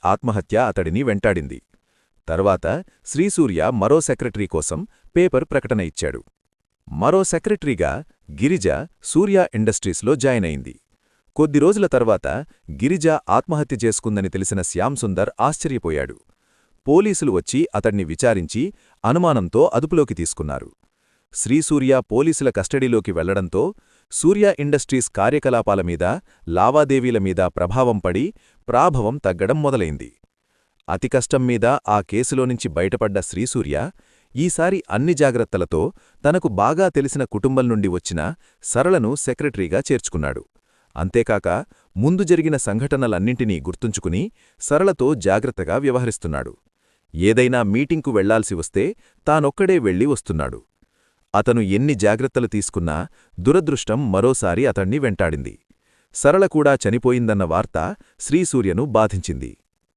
ఆత్మహత్య అతడిని వెంటాడింది. తర్వాత శ్రీసూర్య మరో సెక్రటరీ కోసం పేపర్ ప్రకటన ఇచ్చాడు. మరో సెక్రటరీగా గిరిజ సూర్య ఇండస్ట్రీస్లో జాయిన్ అయింది. కొద్ది రోజుల తర్వాత గిరిజ ఆత్మహత్య చేసుకుందని తెలిసిన శ్యామ్ సుందర్ ఆశ్చర్యపోయాడు. పోలీసులు వచ్చి అతడ్ని విచారించి అనుమానంతో అదుపులోకి తీసుకున్నారు. శ్రీసూర్య పోలీసుల కస్టడీలోకి వెళ్లడంతో సూర్య ఇండస్ట్రీస్ కార్యకలాపాల మీద, లావాదేవీల మీద ప్రభావం పడి ప్రాభవం తగ్గడం మొదలైంది. అతి కష్టం మీద ఆ కేసులోనుంచి బయటపడ్డ శ్రీసూర్య ఈసారి అన్ని జాగ్రత్తలతో తనకు బాగా తెలిసిన కుటుంబం నుండి వచ్చిన సరళను సెక్రటరీగా చేర్చుకున్నాడు. అంతేకాక ముందు జరిగిన సంఘటనలన్నింటినీ గుర్తుంచుకుని సరళతో జాగ్రత్తగా వ్యవహరిస్తున్నాడు. ఏదైనా మీటింగ్కు వెళ్లాల్సి వస్తే తానొక్కడే వెళ్లి వస్తున్నాడు. అతను ఎన్ని జాగ్రత్తలు తీసుకున్నా దురదృష్టం మరోసారి అతణ్ణి వెంటాడింది. సరళ కూడా చనిపోయిందన్న వార్త శ్రీసూర్యను బాధించింది.